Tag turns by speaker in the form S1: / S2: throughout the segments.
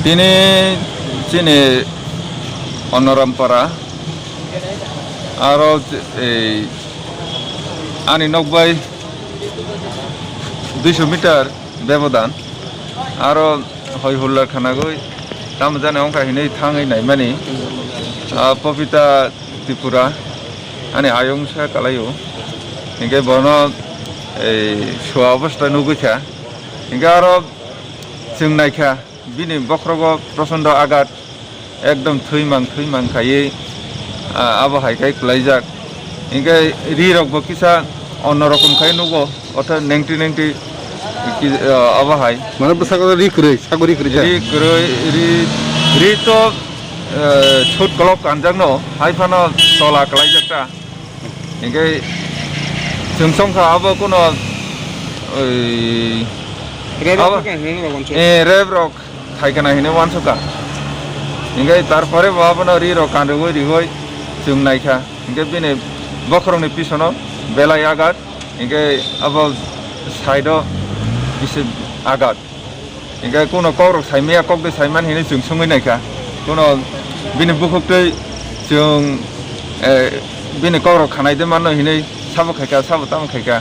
S1: Bini sini Onorampara aro ani nokbai 200 metre ব্যবধান aro hoi hulla khanagoi tam jane ongka hinei thangai nai mani Popita Tripura ani ayongsa kalayo inge bono shuwa obostha nuguikha inge aro जों नायखा बिनि बख्रग प्रचंड आघात एकदम थैमां खायै आबहावाखाय खुलायजाक इनके रिरकबो किसा अन्नरकम खाय नुगो अथा नेंगटि आबहावाय
S2: माने बसागो रिख्रै
S1: रि तो छुट कलक कानजांनो हायफानो तला खालायजाकता इनके जों संखा आबो कोनो Revrok Haikana Hine Wansuka. Ingai Tarpare Wabana Riro Kandoi Rigoi, Jumnaika, Inge Bine Bokroni Pisono, Bela Yagat, Inge about Saido is Agat. Inge Kuno Koro Saimia Kok the Simon Hine Sunguinaka, Kuno Bine Bukukte, Jung Bine Koro Kanaidemano Hine, Sabakaka, Sabatamaka.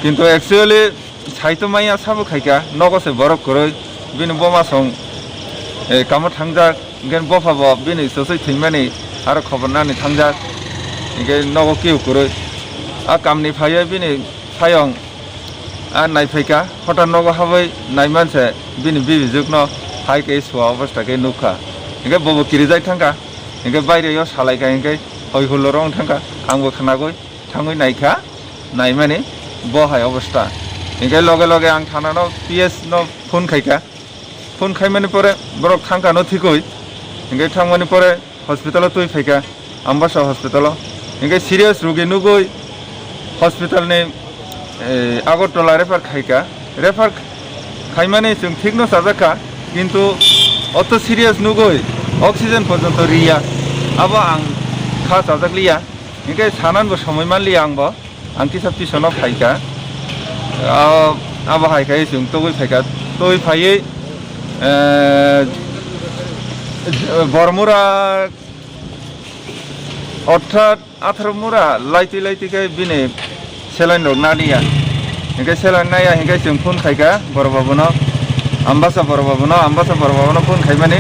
S1: Kinto actually Saito Maya Sabukaika, Nogos Borok Kuroi, Bin Boma Song, Kama Tanga, again Bofabo, Bini Society Mani, Arakobanani Tanga, again Nogoki Kuroi, Akamni Paya Bini Payong, and Naipeka, Hota Nogo Hawaii, Naimanse, Bini Bibi Zukno, High Case for Ovastake Nuka, again Bobo Kirizai Tanga, again Bide Yos Halaka, again Hoyhulorong Tanga, Ango Kanagoi, Tango Naika, Naimani, Bohai Ovasta. Inge loge ang thana no PS no phone khaika phone khai mani pore borok thangka no thikoi inge thang mani pore hospital toi phaika ambasa hospital inge serious rogi nugoi hospital ne Agartala refer khaika refer khai mani jung thik no sajaka kintu otto serious nugoi oxygen porjonto riya abo ang kha sajakliya inge sanan bo somoy manliya angbo ang kisa pisono khaika आबहावाखाय जों तोय फायका तोय फायै बरमुरा अर्थात 18 मुरा लाइटिखाय बिने सेलाइन नानिया इनके सेलाइन नाया हिंगे जों फुन खायका बरबाबनो आम्बासा बरबाबनो फुन खाय माने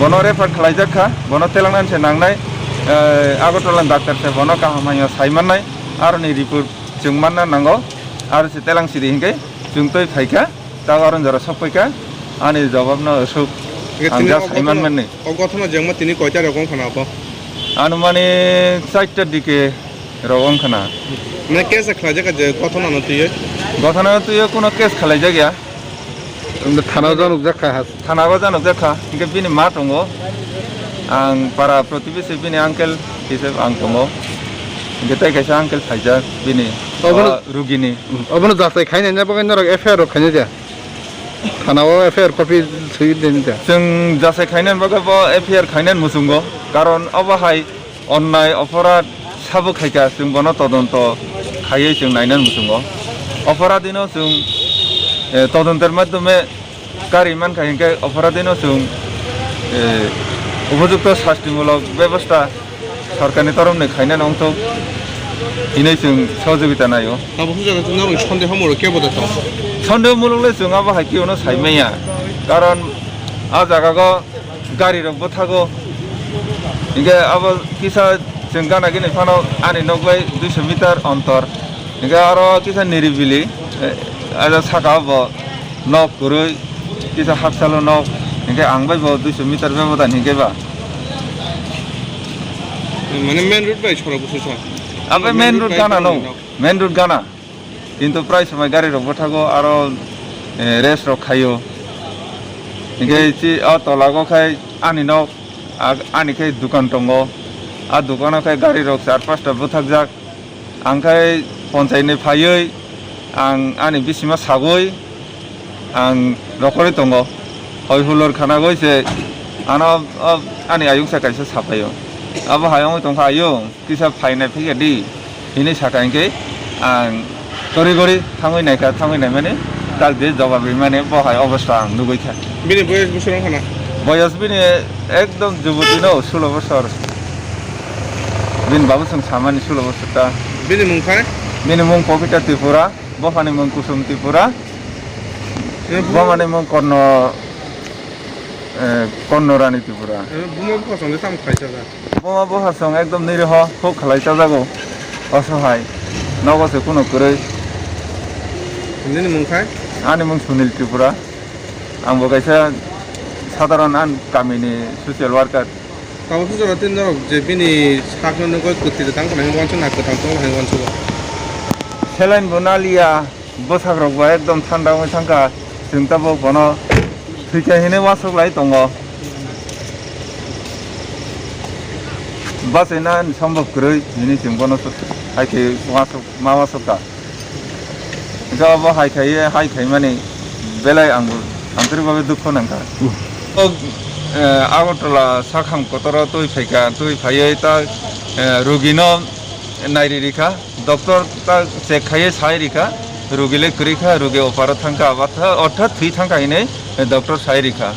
S1: बनो रेफार खालायजाखा बनो तेलांगानसे नांनाय आगरतला डाक्टर से बनो काहामाया सायमाननाय आरो नि रिपोर्ट जों मानना नांगौ आरो से तेलां सिरि हिंगे जों तोय फायका तागारन जरा सफैका आनि जवाबनो सुख आंजा सायमान माने
S2: অঘটনা যেমন তিনি কয়টা রকম খানা পাও
S1: আনুমানে 4টার দিকে রকম খানা
S2: মানে কেস খালাজা যে ঘটনা
S1: তুই কোনো কেস খালাইজা গিয়া
S2: থানাও জানুক জাখা
S1: থানাও জানুক জাখা ইনকে बिनि मा दङ आं पारा प्रतिबेसे बिनि आंकेल हिसाब आं दङ इनके ताय कायसा आंकेल फायजा बिनि रुगिनि
S2: अबनो जासाय खायनाय ना बगान नरक एफआईआर खायनाय जा थानाव एफआईआर कपि सही देन जा
S1: जों जासाय खायनाय बगाबो एफआईआर खायनाय मुसुंगो कारण अबाहाय अन्नाय अपराध साबो खायका जों बनो तदन्त खायै जों नायनान मुसुंगो अपराधीनो जों तदन्तेर माध्यमे कारिमान खायनके अपराधीनो जों उपयुक्त शास्तिमूलक व्यवस्था सरकारनि तरफनि खायनाय अंत इनै जों सहयोगिता नायो
S2: आबो जाना नाव सन्देह हमरो के बदत
S1: सन्देहमूलकले जों आबहाय किउनो सायमाया कारण आ जागागो गारि रकबो थागो इनके अब किसा जों गाना गिनै फानो आनि नगबाय 200 मिटार अन्तर इनके आरो किसा निरिबिलि आजा साकाबो नक गुरै किसा हाबसालो नक इनके आंबायबो 200 मिटार बेबदान हिंगेबा
S2: माने मेन रोड बाय छोरा बुसुसा
S1: आबे मेन रोड गाना किन्तु प्राय समय गारि रकबो थागो आरो रेस रक खायो इनके इति तलागो खाय आनि नक आनिखाय दुकान दङ आ दुकानाखाय गारि रक 4-5टा बुथाकजाक आंखाय पन्सायतनि फायै आं आनि बिसिमा सागय आं नखरै दङ हय हुलर खानागयसे आना आनि आयुंसा कायसा साफायो अब हायाव दंखायो किसा फायनाय फैगादि हिनि साखायनके आं गरि थाङै नायखा थाङै नाय माने दाल बे जवाब माने बहाय अबस्था आं नुगैखा
S2: Bini boyes busurong kana.
S1: বয়স বিনি একদম যুবতী নো 16 বছর বিন বাবু সং সামানি 16 বছরটা
S2: Bini mungkai.
S1: বিনি মুং পবিতা ত্রিপুরা বফানি মুং কুসুম ত্রিপুরা বমানি মুং কর্ণ রানী Tripura
S2: Bumo kosong de tam khaisa ja.
S1: বোমা বহার সং একদম নিরীহ খুব খালাইতা যাগো অসহায় নগসে কোনো করে
S2: Bini mungkai.
S1: আনি মুং সুনীল ত্রিপুরা আংবো কাইসা সাধারণ আন গামিনি social worker
S2: Tawo su jara tin dorok je bini sakno no ko kutti de tang kana wanchu na ko tang to han wanchu.
S1: Saline বনালিয়া বসাগ্রক একদম ঠান্ডা হয়ে থাকা চিন্তাবো বন ফিকাহিনে ওয়াসক লাই দङ বাসেনা সম্ভব করে জিনিসিম বন হাইকে ওয়াসক মা ওয়াসকা গাবো হাইখাই মানে বেলায় আন্তরিকভাবে দুঃখ নাঙ্কা আগরতলা সাখাম কতর তুই ফাইকা তুই ফাইয়ে তা রোগীন নাইরিখা ডক্টর তা চেক খাইয়ে সাই রিখা রোগীলে করিখা রোগী অপার থাকা অর্থাৎ থুই থাকা ডক্টর সাই রিখা